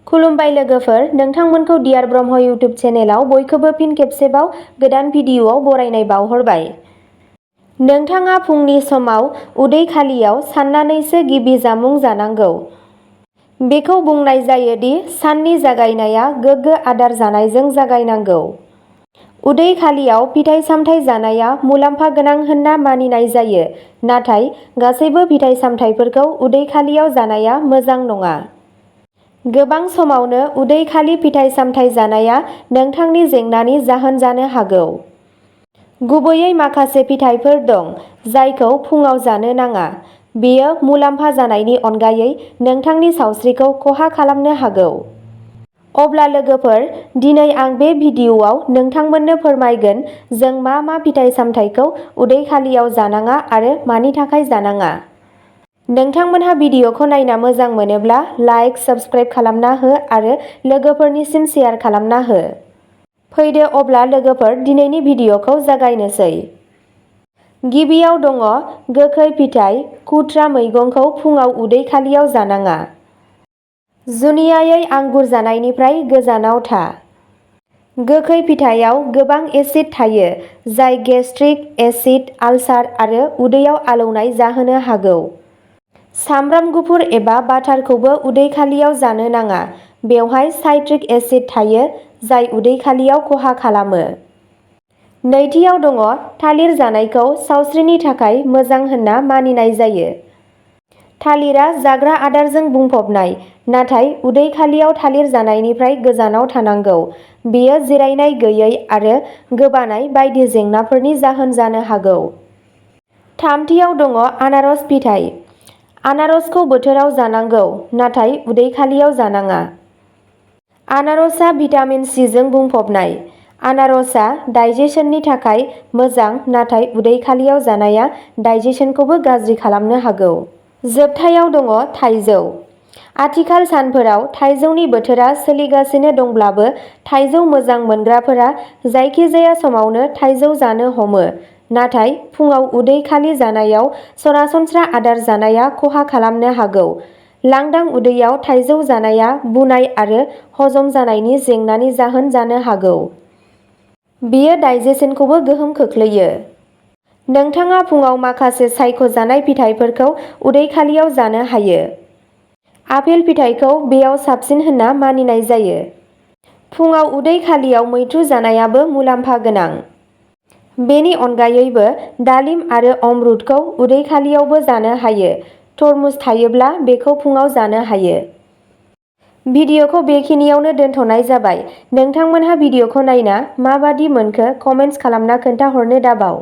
खुलुमबाय लोगोफोर, नोंथांमोनखौ dear Brahma YouTube चेनेलाव बयखौबो फिन खेबसेबाव गोदान भिडिअ'आव बरायनाय बावहरबाय। नोंथाङा फुंनि समाव उदै खालियाव साननानैसो गिबि जामुं जानांगौ। बेखौ बुंनाय जायो दि साननि जागायनाया गोग्गो आदार जानायजों जागायनांगौ। उदै खालियाव फिथाइ-सामथाइ जानाया मुलाम्फा गोनां होनना मानिनाय जायो, नाथाय गासैबो फिथाइ-सामथाइफोरखौ उदै खालियाव जानाया मोजां नङा। गोबां समावनो उदै खालि फिथाइ-सामथाइ जानाया नोंथांनि जेंनानि जाहोन जानो हागौ। गुबैयै माखासे फिथाइफोर दं जायखौ फुंआव जानो नाङा। बेयो मुलाम्फा जानायनि अनगायै नोंथांनि सावस्रिखौ खहा खालामनो हागौ। अब्ला लोगोफोर, दिनै आं बे भिडिअ'आव नोंथांमोननो फोरमायगोन जों मा मा फिथाइ-सामथाइखौ उदै खालियाव जानाङा आरो मानि थाखाय जानाङा। नोंथांमोनहा भिडिअ'खौ नायना मोजां मोनोब्ला लाइक, साबस्क्राइब खालामना हो आरो लोगोफोरनिसिम शेयार खालामना हो। फैदो अब्ला लोगोफोर, दिनैनि भिडिअ'खौ जागायनोसै। गिबियाव दङ गोखै फिथाइ खुथ्रा मैगंखौ फुंआव उदै खालियाव जानाङा। जुनियायै आंगुर जानायनिफ्राय गोजानाव था। गोखै फिथाइयाव गोबां एसिड थायो जाय गेस्ट्रिक एसिड आलसार आरो उदैयाव आलौनाय जाहोनो हागौ। सामब्राम गुफुर एबा बाटारखौबो उदै खालियाव जानो नाङा। बेवहाय साइट्रिक एसिड थायो जाय उदै खालियाव खहा खालामो। नैथियाव दङ थालिर जानायखौ सावस्रिनि थाखाय मोजां होनना मानिनाय जायो। थालिरआ जाग्रा आदारजों बुंफबनाय, नाथाय उदै खालियाव थालिर जानायनिफ्राय गोजानाव थानांगौ। बेयो जिरायनाय गैयै आरो गोबानाय बायदि जेंनाफोरनि जाहोन जानो हागौ। थामथियाव दङ आनारस फिथाइ। आनारसखौ बोथोराव जानांगौ, नाथाय उदै खालियाव जानाङा। आनारसआ भिटामिन सिजों बुंफबनाय। आनारसआ डाइजेशननि थाखाय मोजां, नाथाय उदै खालियाव जानाया डाइजेशनखौबो गाज्रि खालामनो हागौ। जोबथायाव दङ थाइजौ। आथिखाल सानफोराव थाइजौनि बोथोरा सोलिगासिनो दंब्लाबो थाइजौ मोजां मोनग्राफोरा जायखिजाया समावनो थाइजौ जानो हमो, नाथाय फुंआव उदै खालि जानायाव सरासनस्रा आदार जानाया खहा खालामनो हागौ। लांदां उदैयाव थाइजौ जानाया बुनाय आरो हजम जानायनि जेंनानि जाहोन जानो हागौ। बेयो डाइजेशनखौबो गोहोम खोख्लैयो। नोंथाङा फुंआव माखासे सायख'जानाय फिथाइफोरखौ उदै खालियाव जानो हायो। आपेल फिथाइखौ बेयाव साबसिन होनना मानिनाय जायो। फुंआव उदै खालियाव मैथ्रु जानायाबो मुलाम्फा गोनां। बेनि अनगायैबो दालिम आरो अमरुदखौ उदै खालियावबो जानो हायो। तरमुज थायोब्ला बेखौ फुंआव जानो हायो। भिडिअ'खौ बेखिनियावनो दोनथ'नाय जाबाय। नोंथांमोनहा भिडिअ'खौ नायना माबादि मोनखो कमेन्ट्स खालामना खोन्थाहरनो दाबाव।